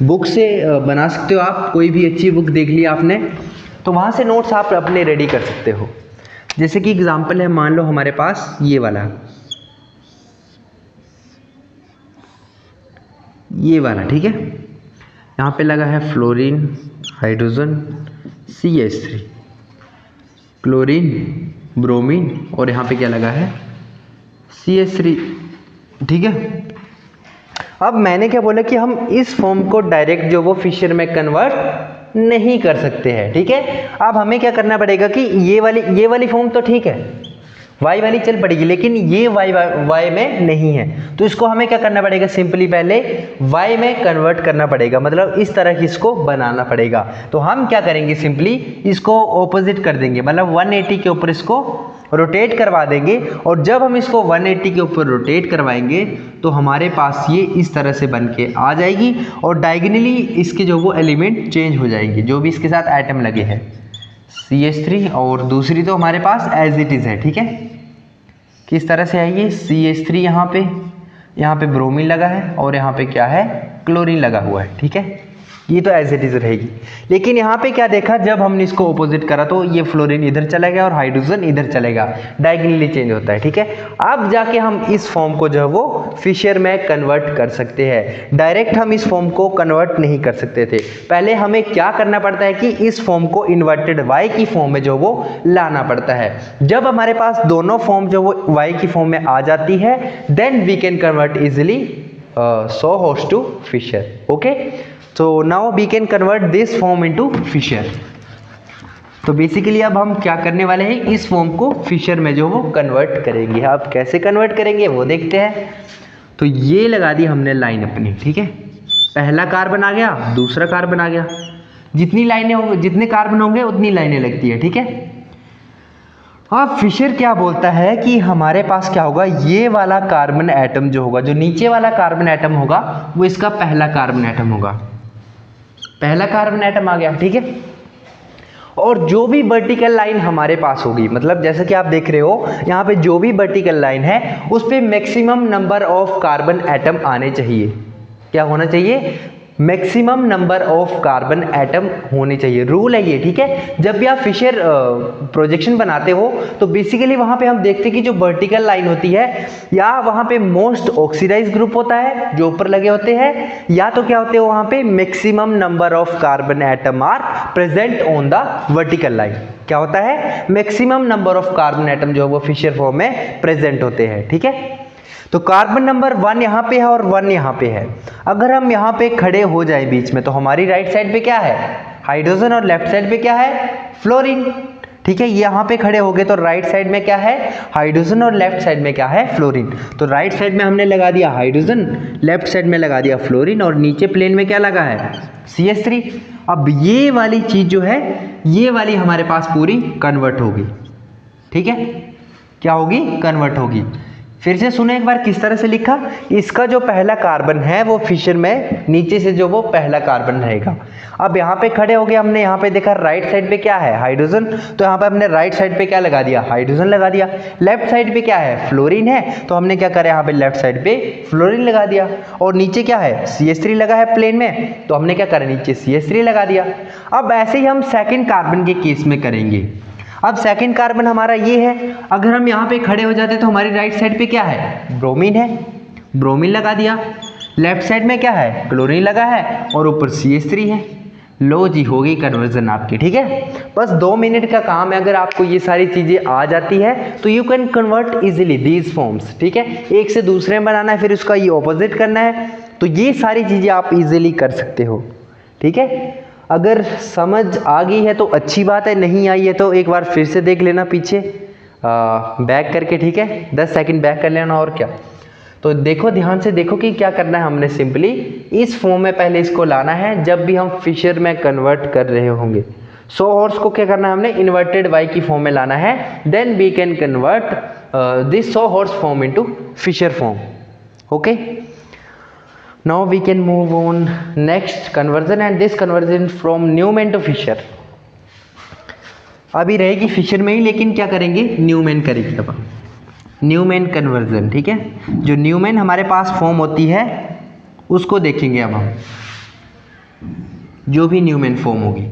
बुक से बना सकते हो आप, कोई भी अच्छी बुक देख ली आपने तो वहाँ से नोट्स आप अपने रेडी कर सकते हो। जैसे कि एग्जांपल है, मान लो हमारे पास ये वाला ठीक है। यहाँ पे लगा है fluorine, hydrogen, CH3, chlorine, bromine, और यहाँ पे क्या लगा है CH3, ठीक है। अब मैंने क्या बोला कि हम इस फॉर्म को डायरेक्ट जो वो फिशर में कन्वर्ट नहीं कर सकते हैं, ठीक है। अब हमें क्या करना पड़ेगा कि ये वाली फॉर्म तो ठीक है, y वाली चल पड़ेगी, लेकिन ये y में नहीं है, तो इसको हमें क्या करना पड़ेगा, सिंपली पहले y में कन्वर्ट करना पड़ेगा, मतलब इस तरह की इसको बनाना पड़ेगा। तो हम क्या करेंगे, सिंपली इसको ऑपोजिट कर देंगे, मतलब 180 के ऊपर इसको रोटेट करवा देंगे, और जब हम इसको 180 के ऊपर रोटेट करवाएंगे तो हमारे पास ये इस तरह से बन के आ जाएगी, और डायगोनली इसके जो वो एलिमेंट चेंज हो जाएंगे, जो भी इसके साथ एटम लगे हैं, CH3, और दूसरी तो हमारे पास एज इट इज़ है, ठीक है। किस तरह से आएगी, CH3 यहाँ पे ब्रोमीन लगा है, और यहाँ पे क्या है, क्लोरीन लगा हुआ है, ठीक है। ये तो एज इट इज रहेगी, लेकिन यहाँ पे क्या देखा, जब हमने इसको ऑपोजिट करा तो ये फ्लोरीन इधर चला गया और हाइड्रोजन इधर चलेगा, डायगोनली चेंज होता है, ठीक है। अब जाके हम इस फॉर्म को जो है वो फिशर में कन्वर्ट कर सकते हैं, डायरेक्ट हम इस फॉर्म को कन्वर्ट नहीं कर सकते थे। पहले हमें क्या करना पड़ता है कि इस फॉर्म को इन्वर्टेड y की फॉर्म में जो वो लाना पड़ता है। जब हमारे पास दोनों फॉर्म जो वो y की फॉर्म में आ जाती है, then we can convert easily Sawhorse to Fisher, okay? So now we can convert this form into Fisher. तो बेसिकली अब हम क्या करने वाले हैं, इस फॉर्म को फिशर में जो वो कन्वर्ट करेंगे। अब कैसे कन्वर्ट करेंगे वो देखते हैं। तो ये लगा दी हमने लाइन अपनी, ठीक है। पहला कार्बन आ गया, दूसरा कार्बन आ गया, जितनी लाइनें होंगे, जितने कार्बन होंगे उतनी लाइनें लगती है, ठीक है। अब फिशर क्या बोलता है कि हमारे पास क्या होगा, ये वाला कार्बन एटम जो होगा, जो नीचे वाला कार्बन एटम होगा, वो इसका पहला कार्बन एटम होगा, पहला कार्बन एटम आ गया, ठीक है। और जो भी वर्टिकल लाइन हमारे पास होगी, मतलब जैसे कि आप देख रहे हो यहाँ पे जो भी वर्टिकल लाइन है उस पे maximum number of carbon atom आने चाहिए। क्या होना चाहिए, maximum number of carbon atom होने चाहिए, रूल है ये, ठीक है। जब भी आप फिशर प्रोजेक्शन बनाते हो तो बेसिकली वहां पे हम देखते हैं कि जो वर्टिकल लाइन होती है, या वहां पे मोस्ट ऑक्सीडाइज ग्रुप होता है जो ऊपर लगे होते हैं, या तो क्या होते हैं वहां पे maximum number of carbon atom are present on the vertical line. क्या होता है, maximum number of carbon atom जो है वो फिशर फॉर्म में प्रेजेंट होते हैं, ठीक है। तो कार्बन नंबर 1 यहाँ पे है और 1 यहाँ पे है। अगर हम यहाँ पे खड़े हो जाए बीच में, तो हमारी राइट साइड पे क्या है, हाइड्रोजन, और लेफ्ट साइड पे क्या है, फ्लोरीन, ठीक है। यहाँ पे खड़े हो गए तो राइट साइड में क्या है, हाइड्रोजन, और लेफ्ट साइड में क्या है, फ्लोरीन। तो राइट साइड में हमने लगा दिया हाइड्रोजन, लेफ्ट साइड में लगा दिया फ्लोरीन, और नीचे प्लेन में क्या लगा है, CH3। अब ये वाली चीज जो है, ये वाली हमारे पास पूरी कन्वर्ट होगी, ठीक है। क्या होगी, कन्वर्ट होगी। फिर से सुने एक बार किस तरह से लिखा, इसका जो पहला कार्बन है वो फिशर में नीचे से जो वो पहला कार्बन रहेगा। अब यहाँ पे खड़े हो गए हमने, यहाँ पे देखा राइट साइड पे क्या है, हाइड्रोजन, तो यहाँ पे हमने राइट साइड पे क्या लगा दिया, हाइड्रोजन लगा दिया। लेफ्ट साइड पे क्या है, फ्लोरीन है, तो हमने क्या करा, यहाँ पे लेफ्ट साइड पे फ्लोरीन लगा दिया। और नीचे क्या है, CH3 लगा है प्लेन में, तो हमने क्या करा, नीचे CH3 लगा दिया। अब ऐसे ही हम सेकेंड कार्बन के केस में करेंगे। अब सेकंड कार्बन हमारा ये है, अगर हम यहाँ पे खड़े हो जाते तो हमारी राइट साइड पे क्या है, ब्रोमीन है, ब्रोमीन लगा दिया। लेफ्ट साइड में क्या है, क्लोरीन लगा है, और ऊपर CH3 है। लो जी, हो गई कन्वर्जन आपकी, ठीक है। बस 2 मिनट का काम है, अगर आपको ये सारी चीज़ें आ जाती है तो you can convert easily these forms, ठीक है। एक से दूसरे में बनाना है, फिर उसका ये ऑपोजिट करना है, तो ये सारी चीज़ें आप इजीली कर सकते हो, ठीक है। अगर समझ आ गई है तो अच्छी बात है, नहीं आई है तो एक बार फिर से देख लेना पीछे बैक करके, ठीक है। 10 सेकंड बैक कर लेना, और क्या। तो देखो, ध्यान से देखो कि क्या करना है हमने, सिंपली इस फॉर्म में पहले इसको लाना है जब भी हम फिशर में कन्वर्ट कर रहे होंगे। Sawhorse को क्या करना है हमने, इन्वर्टेड y की फॉर्म में लाना है, then we can convert this Sawhorse form into Fischer form, okay. Now we can move on next conversion, and this conversion from Newman to Fisher. अभी रहेगी फिशर में ही, लेकिन क्या करेंगे, न्यूमैन करेंगे अब हम, न्यूमैन कन्वर्जन। ठीक है, जो न्यूमैन हमारे पास फॉर्म होती है उसको देखेंगे अब हम, जो भी न्यूमैन फॉर्म होगी।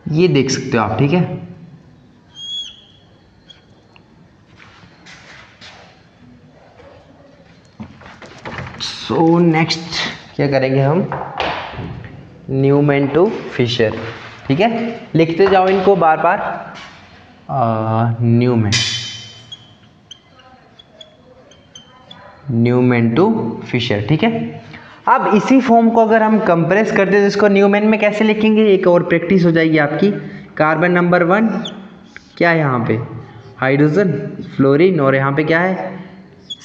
ये देख सकते हो आप। ठीक है, सो नेक्स्ट क्या करेंगे हम, न्यूमैन टू फिशर। ठीक है, लिखते जाओ इनको बार बार, न्यूमैन, न्यूमैन टू फिशर। ठीक है, अब इसी फॉर्म को अगर हम कंप्रेस करते हैं तो इसको न्यूमैन में कैसे लिखेंगे, एक और प्रैक्टिस हो जाएगी आपकी। कार्बन नंबर 1 क्या है यहाँ पे, हाइड्रोजन, फ्लोरीन, और यहाँ पे क्या है,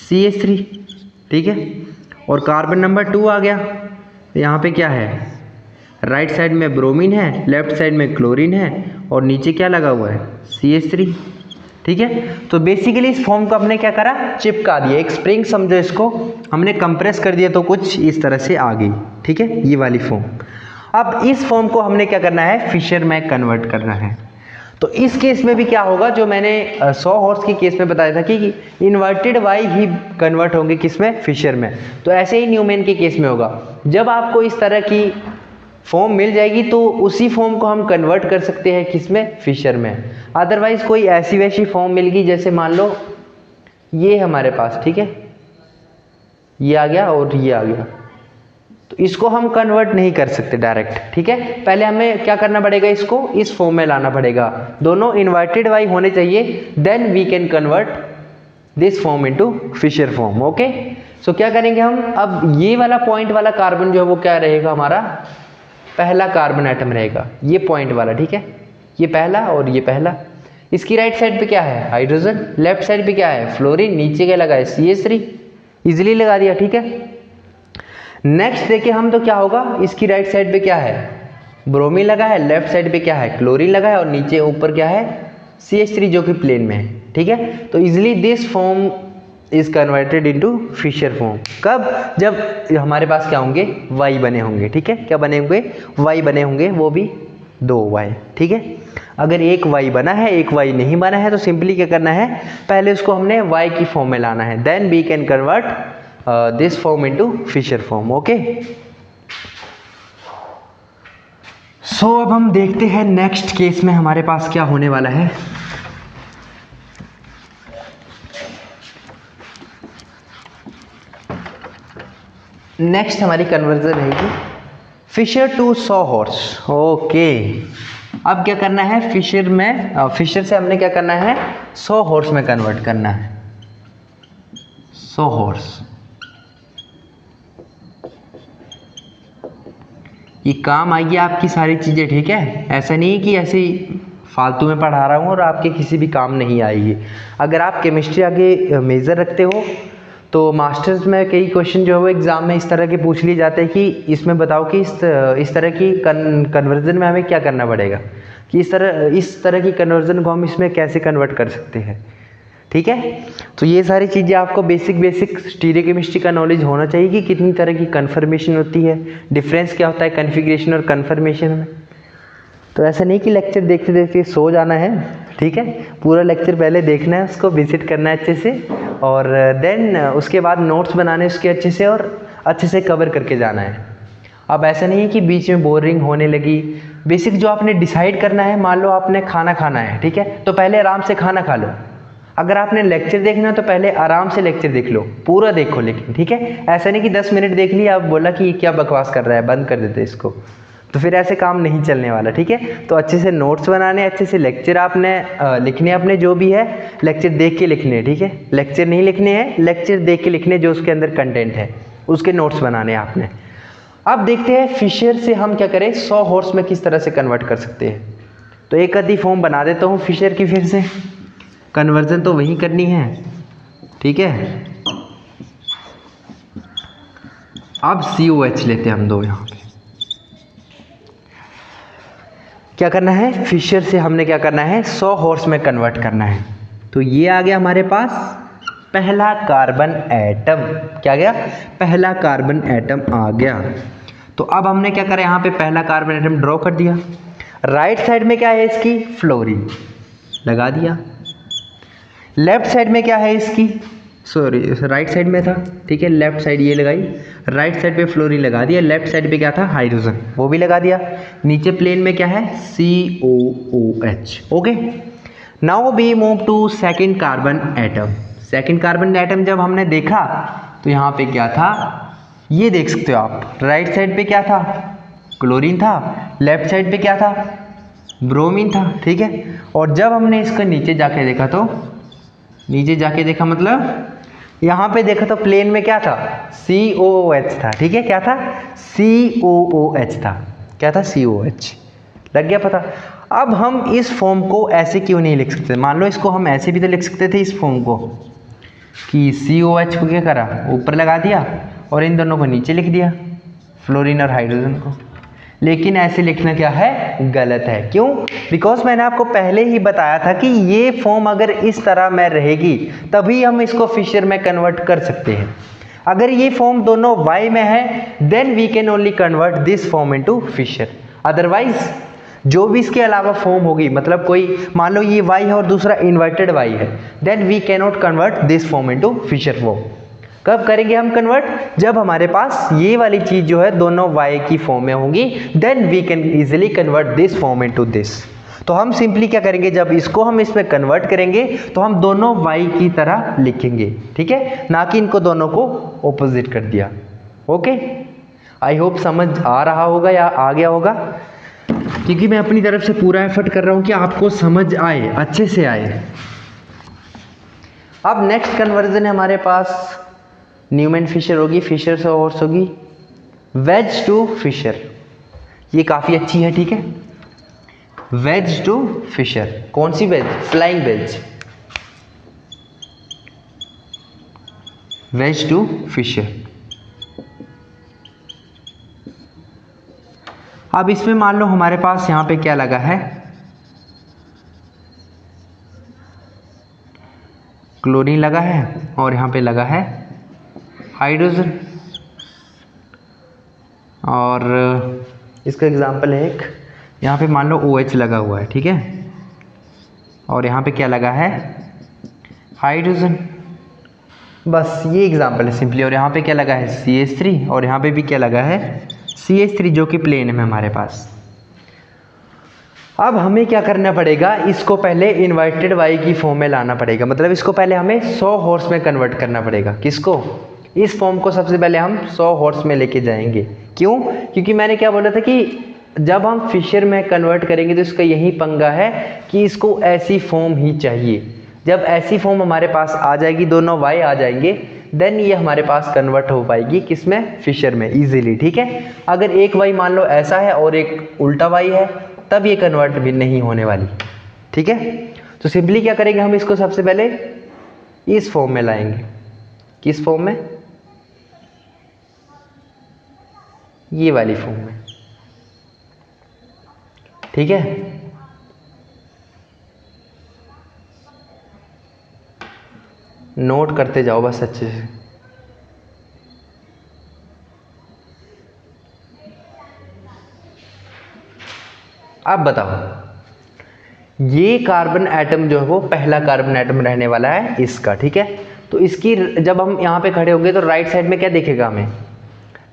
CH3। ठीक है, और कार्बन नंबर 2 आ गया, यहाँ पे क्या है, राइट साइड में ब्रोमीन है, लेफ्ट साइड में क्लोरीन है, और नीचे क्या लगा हुआ है, CH3। ठीक है, तो बेसिकली इस फॉर्म को हमने क्या करा, चिपका दिया, एक स्प्रिंग समझो इसको, हमने कंप्रेस कर दिया तो कुछ इस तरह से आ गई। ठीक है, ये वाली फॉर्म। अब इस फॉर्म को हमने क्या करना है, फिशर में कन्वर्ट करना है। तो इस केस में भी क्या होगा, जो मैंने 100 हॉर्स के केस में बताया था कि इन्वर्टेड वाई ही कन्वर्ट होंगे किसमें, फिशर में। तो ऐसे ही न्यूमैन के केस में होगा, जब आपको इस तरह की फॉर्म मिल जाएगी तो उसी फॉर्म को हम कन्वर्ट कर सकते हैं किसमें, फिशर में। अदरवाइज कोई ऐसी वैसी फॉर्म मिल गई, जैसे मान लो ये हमारे पास, ठीक है, ये आ गया और ये आ गया, तो इसको हम कन्वर्ट नहीं कर सकते डायरेक्ट। ठीक है, पहले हमें क्या करना पड़ेगा, इसको इस फॉर्म में लाना पड़ेगा, दोनों इन्वर्टेड वाई होने चाहिए, then we can convert this form into Fischer form. Okay, so क्या करेंगे हम, अब ये वाला पॉइंट वाला कार्बन जो है वो क्या रहेगा, हमारा पहला कार्बन एटम रहेगा, ये पॉइंट वाला। ठीक है, ये पहला और ये पहला। इसकी राइट साइड पे क्या है, हाइड्रोजन, लेफ्ट साइड पे क्या है, फ्लोरीन, नीचे क्या लगा है, CH3, इजिली लगा दिया। ठीक है, नेक्स्ट देखिए हम, तो क्या होगा, इसकी राइट साइड पे क्या है, ब्रोमीन लगा है, लेफ्ट साइड पे क्या है, क्लोरीन लगा है, और नीचे ऊपर क्या है, CH3 जो कि प्लेन में है। ठीक है, तो easily this form is converted into Fischer form. कब, जब हमारे पास क्या होंगे, वाई बने होंगे। ठीक है, क्या बने होंगे, वाई बने होंगे, वो भी 2 वाई। ठीक है, अगर एक वाई बना है, एक वाई नहीं बना है, तो सिंपली क्या करना है, पहले उसको हमने वाई की फॉर्म में लाना है, then we can convert this form into Fischer form. Okay, so अब हम देखते हैं नेक्स्ट केस में हमारे पास क्या होने वाला है। नेक्स्ट हमारी कन्वर्जन रहेगी फिशर टू 100 हॉर्स। ओके, अब क्या करना है, फिशर में, फिशर से हमने क्या करना है, 100 हॉर्स में कन्वर्ट करना है, 100 हॉर्स। ये काम आएगी आपकी सारी चीज़ें। ठीक है, ऐसा नहीं कि ऐसे ही फालतू में पढ़ा रहा हूँ और आपके किसी भी काम नहीं आएगी। अगर आप केमिस्ट्री आगे मेजर रखते हो तो मास्टर्स में कई क्वेश्चन जो है वो एग्ज़ाम में इस तरह के पूछ लिए जाते हैं कि इसमें बताओ कि इस तरह की कन्वर्जन में हमें क्या करना पड़ेगा, कि इस तरह की कन्वर्जन को हम इसमें कैसे कन्वर्ट कर सकते हैं। ठीक है, तो ये सारी चीज़ें आपको बेसिक स्टीरियोकेमिस्ट्री का नॉलेज होना चाहिए कि कितनी तरह की कन्फर्मेशन होती है, डिफरेंस क्या होता है कन्फिग्रेशन और कन्फर्मेशन में। तो ऐसा नहीं कि लेक्चर देखते देखते सो जाना है। ठीक है, पूरा लेक्चर पहले देखना है, उसको विजिट करना है अच्छे से, और देन उसके बाद नोट्स बनाने उसके अच्छे से, और अच्छे से कवर करके जाना है। अब ऐसा नहीं है कि बीच में बोरिंग होने लगी। बेसिक जो आपने डिसाइड करना है, मान लो आपने खाना खाना है, ठीक है, तो पहले आराम से खाना खा लो। अगर आपने लेक्चर देखना है तो पहले आराम से लेक्चर देख लो, पूरा देखो लेकिन। ठीक है, ऐसा नहीं कि 10 मिनट देख लिया, आप बोला कि क्या बकवास कर रहा है, बंद कर देते इसको, तो फिर ऐसे काम नहीं चलने वाला। ठीक है, तो अच्छे से नोट्स बनाने, अच्छे से लेक्चर आपने लिखने, अपने जो भी है लेक्चर देख के लिखने। ठीक है, लेक्चर नहीं लिखने हैं, लेक्चर देख के लिखने, जो उसके अंदर कंटेंट है उसके नोट्स बनाने आपने। अब देखते हैं फिशर से हम क्या करें, 100 हॉर्स में किस तरह से कन्वर्ट कर सकते हैं। तो एक आधी फॉर्म बना देता हूँ फिशर की, फिर से कन्वर्जन तो वही करनी है। ठीक है, अब COH लेते हैं हम 2 यहाँ पे। क्या करना है, फिशर से हमने क्या करना है, 100 हॉर्स में कन्वर्ट करना है। तो ये आ गया हमारे पास पहला कार्बन एटम। क्या गया, पहला कार्बन एटम आ गया। तो अब हमने क्या करा, यहाँ पे पहला कार्बन एटम ड्रॉ कर दिया। राइट साइड में क्या है इसकी, फ्लोरीन लगा दिया। लेफ्ट साइड में क्या है इसकी, सॉरी राइट साइड में था, ठीक है, लेफ्ट साइड ये लगाई, राइट साइड पे फ्लोरीन लगा दिया, लेफ्ट साइड पे क्या था, हाइड्रोजन, वो भी लगा दिया। नीचे प्लेन में क्या है, COOH। Okay, now we move to second carbon atom. Second carbon atom जब हमने देखा तो यहाँ पे क्या था, ये देख सकते हो आप, राइट साइड पे क्या था, क्लोरीन था, लेफ्ट साइड पे क्या था, ब्रोमीन था, ठीक है। और जब हमने इसको नीचे जाके देखा तो, नीचे जाके देखा मतलब यहाँ पे देखा तो प्लेन में क्या था, COOH था, ठीक है, क्या था, COOH था, क्या था, COOH, लग गया पता। अब हम इस फॉर्म को ऐसे क्यों नहीं लिख सकते, मान लो इसको हम ऐसे भी तो लिख सकते थे इस फॉर्म को, कि COOH को क्या करा, ऊपर लगा दिया और इन दोनों को नीचे लिख दिया, फ्लोरीन और हाइड्रोजन को। लेकिन ऐसे लिखना क्या है, गलत है। क्यों, बिकॉज मैंने आपको पहले ही बताया था कि ये फॉर्म अगर इस तरह में रहेगी तभी हम इसको फिशर में कन्वर्ट कर सकते हैं। अगर ये फॉर्म दोनों y में है then we can only convert this form into Fischer, otherwise जो भी इसके अलावा फॉर्म होगी, मतलब कोई मान लो ये y है और दूसरा इन्वर्टेड y है, then we can not convert this form into Fischer form. कब करेंगे हम कन्वर्ट, जब हमारे पास ये वाली चीज जो है दोनों y की फॉर्म में होंगी, then we can easily convert this form into this. तो हम सिंपली क्या करेंगे, जब इसको हम इसमें कन्वर्ट करेंगे तो हम दोनों y की तरह लिखेंगे, ठीक है, ना कि इनको दोनों को ऑपोजिट कर दिया। ओके, आई होप समझ आ रहा होगा या आ गया होगा, क्योंकि मैं अपनी तरफ से पूरा एफर्ट कर रहा हूं कि आपको समझ आए, अच्छे से आए। अब नेक्स्ट कन्वर्जन है हमारे पास, न्यूमैन फिशर होगी, फिशर से हॉर्स होगी, वेज टू फिशर, ये काफ़ी अच्छी है, ठीक है, वेज टू फिशर। कौन सी wedge, flying wedge, wedge to Fischer. अब इसमें मान लो हमारे पास यहाँ पे क्या लगा है, क्लोरीन लगा है और यहाँ पे लगा है हाइड्रोजन, और इसका एग्जांपल है एक, यहाँ पे मान लो OH लगा हुआ है, ठीक है, और यहाँ पे क्या लगा है, हाइड्रोजन, बस ये एग्जांपल है सिंपली। और यहाँ पे क्या लगा है, CH3, और यहाँ पे भी क्या लगा है, CH3, जो कि प्लेन में हमारे पास। अब हमें क्या करना पड़ेगा, इसको पहले इन्वर्टेड y की फॉर्म में लाना पड़ेगा, मतलब इसको पहले हमें 100 हॉर्स में कन्वर्ट करना पड़ेगा। किसको, इस फॉर्म को सबसे पहले हम 100 हॉर्स में लेके जाएंगे। क्यों, क्योंकि मैंने क्या बोला था कि जब हम फिशर में कन्वर्ट करेंगे तो इसका यही पंगा है कि इसको ऐसी फॉर्म ही चाहिए। जब ऐसी फॉर्म हमारे पास आ जाएगी, दोनों y आ जाएंगे, देन ये हमारे पास कन्वर्ट हो पाएगी किसमें, फिशर में इजीली, ठीक है। अगर एक y मान लो ऐसा है और एक उल्टा y है, तब ये कन्वर्ट भी नहीं होने वाली, ठीक है। तो सिंपली क्या करेंगे, हम इसको सबसे पहले इस फॉर्म में लाएंगे। किस फॉर्म में, ये वाली फॉर्म में, ठीक है। नोट करते जाओ बस अच्छे से। अब बताओ, ये कार्बन एटम जो है वो पहला कार्बन एटम रहने वाला है इसका, ठीक है। तो इसकी जब हम यहाँ पे खड़े होंगे तो राइट साइड में क्या दिखेगा हमें,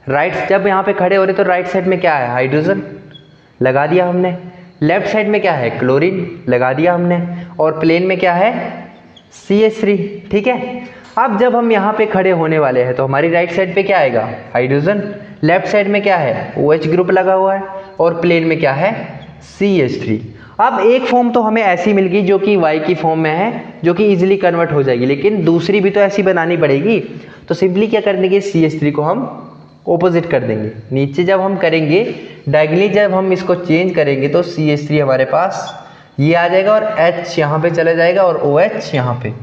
राइट, जब यहाँ पे खड़े हो रहे तो राइट साइड में क्या है, हाइड्रोजन लगा दिया हमने, लेफ्ट साइड में क्या है, क्लोरीन लगा दिया हमने, और प्लेन में क्या है, CH3, ठीक है। अब जब हम यहाँ पे खड़े होने वाले हैं तो हमारी राइट साइड पे क्या आएगा, हाइड्रोजन, लेफ्ट साइड में क्या है, OH ग्रुप लगा हुआ है, और प्लेन में क्या है, CH3। अब एक फॉर्म तो हमें ऐसी मिल गई जो कि y की फॉर्म में है, जो कि इजीली कन्वर्ट हो जाएगी, लेकिन दूसरी भी तो ऐसी बनानी पड़ेगी। तो सिंपली क्या कर देंगे, CH3 को हम ऑपोजिट कर देंगे। नीचे जब हम करेंगे डायगोनली, जब हम इसको चेंज करेंगे तो CH3 हमारे पास ये आ जाएगा और H यहाँ पे चला जाएगा और OH यहाँ पे,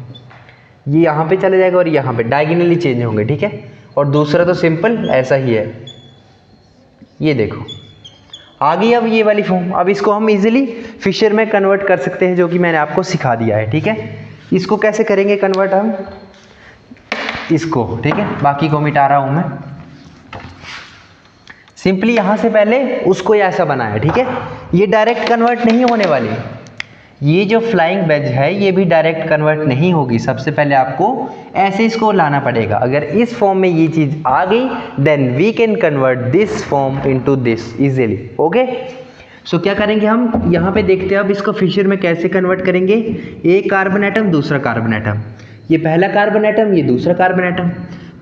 ये यहाँ पे चला जाएगा और यहाँ पे डायगोनली चेंज होंगे, ठीक है। और दूसरा तो सिंपल ऐसा ही है, ये देखो आ गई अब ये वाली फॉर्म। अब इसको हम इजीली फिशर में कन्वर्ट कर सकते हैं, जो कि मैंने आपको सिखा दिया है, ठीक है। इसको कैसे करेंगे कन्वर्ट हम, इसको, ठीक है, बाकी को मिटा रहा हूं मैं। सिंपली यहाँ से पहले उसको ऐसा बनाया, ठीक है। ये डायरेक्ट कन्वर्ट नहीं होने वाली, ये जो फ्लाइंग वेज है ये भी डायरेक्ट कन्वर्ट नहीं होगी। सबसे पहले आपको ऐसे इसको लाना पड़ेगा। अगर इस फॉर्म में ये चीज़ आ गई then we can convert this form into this easily. Okay, so क्या करेंगे हम यहाँ पे देखते हैं अब इसको फिशर में कैसे कन्वर्ट करेंगे। एक कार्बन एटम दूसरा कार्बन एटम, ये पहला कार्बन एटम ये दूसरा कार्बन एटम।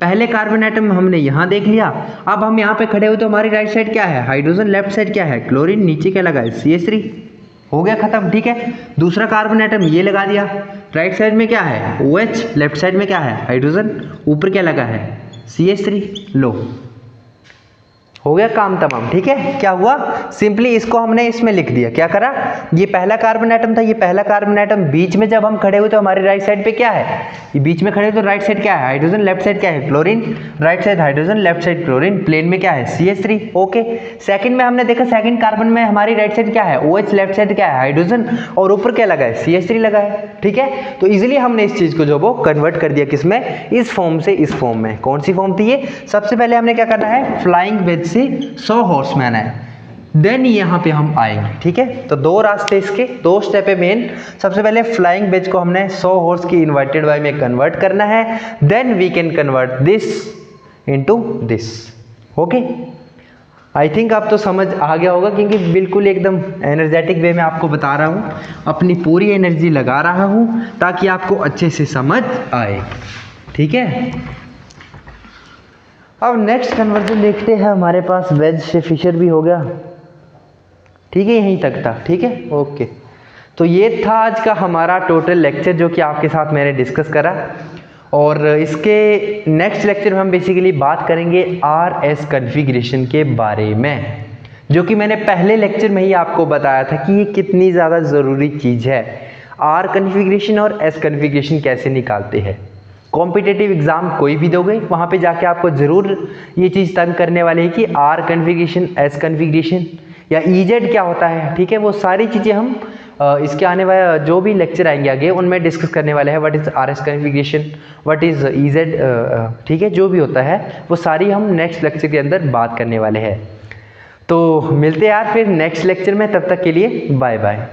पहले कार्बन एटम हमने यहाँ देख लिया। अब हम यहाँ पे खड़े हुए तो हमारी राइट साइड क्या है हाइड्रोजन, लेफ्ट साइड क्या है क्लोरीन, नीचे क्या लगा है CH3, हो गया खत्म, ठीक है। दूसरा कार्बन एटम ये लगा दिया, राइट साइड में क्या है OH, लेफ्ट साइड में क्या है हाइड्रोजन, ऊपर क्या लगा है CH3, लो हो गया काम तमाम, ठीक है। क्या हुआ, सिंपली इसको हमने इसमें लिख दिया। क्या करा, ये पहला कार्बन एटम था, ये पहला कार्बन एटम बीच में जब हम खड़े हुए तो हमारे राइट साइड पे क्या है, ये बीच में खड़े हुए तो राइट साइड क्या है हाइड्रोजन, लेफ्ट साइड क्या है chlorine, right side hydrogen left side chlorine, plane में क्या है CH3। ओके, सेकंड में हमने देखा सेकंड कार्बन में हमारी राइट साइड क्या है OH, लेफ्ट साइड क्या है हाइड्रोजन और ऊपर क्या लगा है CH3 लगा है, ठीक है। तो इजिली हमने इस चीज को जो वो कन्वर्ट कर दिया किसमें, इस फॉर्म से इस फॉर्म में। कौन सी फॉर्म थी ये, सबसे पहले हमने क्या करना है फ्लाइंग वेज से 100 हॉर्समैन है, देन यहाँ पे हम आएंगे, ठीक है। तो दो रास्ते इसके, दो स्टेप है मेन। सबसे पहले फ्लाइंग वेज को हमने 100 हॉर्स की इन्वर्टेड वाई में कन्वर्ट करना है, then we can convert this into this. Okay, I think आप तो समझ आ गया होगा क्योंकि बिल्कुल एकदम एनर्जेटिक वे में आपको बता रहा हूँ, अपनी पूरी एनर्जी लगा रहा हूँ ताकि आपको अच्छे से समझ आए, ठीक है। अब नेक्स्ट कन्वर्जन देखते हैं। हमारे पास वेज से फिशर भी हो गया, ठीक है, यहीं तक था, ठीक है। ओके, तो ये था आज का हमारा टोटल लेक्चर जो कि आपके साथ मैंने डिस्कस करा। और इसके नेक्स्ट लेक्चर में हम बेसिकली बात करेंगे RS कॉन्फ़िगरेशन के बारे में, जो कि मैंने पहले लेक्चर में ही आपको बताया था कि ये कितनी ज़्यादा ज़रूरी चीज़ है। R कॉन्फ़िगरेशन और S कॉन्फ़िगरेशन कैसे निकालते हैं। कॉम्पिटिटिव एग्जाम कोई भी दोगे वहाँ पे जाके आपको ज़रूर ये चीज़ तंग करने वाली है कि R कॉन्फ़िगरेशन, S कॉन्फ़िगरेशन या EZ क्या होता है, ठीक है। वो सारी चीज़ें हम इसके आने वाले जो भी लेक्चर आएंगे आगे उनमें डिस्कस करने वाले हैं। What is RS configuration, what is EZ, ठीक है, जो भी होता है वो सारी हम नेक्स्ट लेक्चर के अंदर बात करने वाले हैं। तो मिलते हैं यार फिर नेक्स्ट लेक्चर में, तब तक के लिए बाय बाय।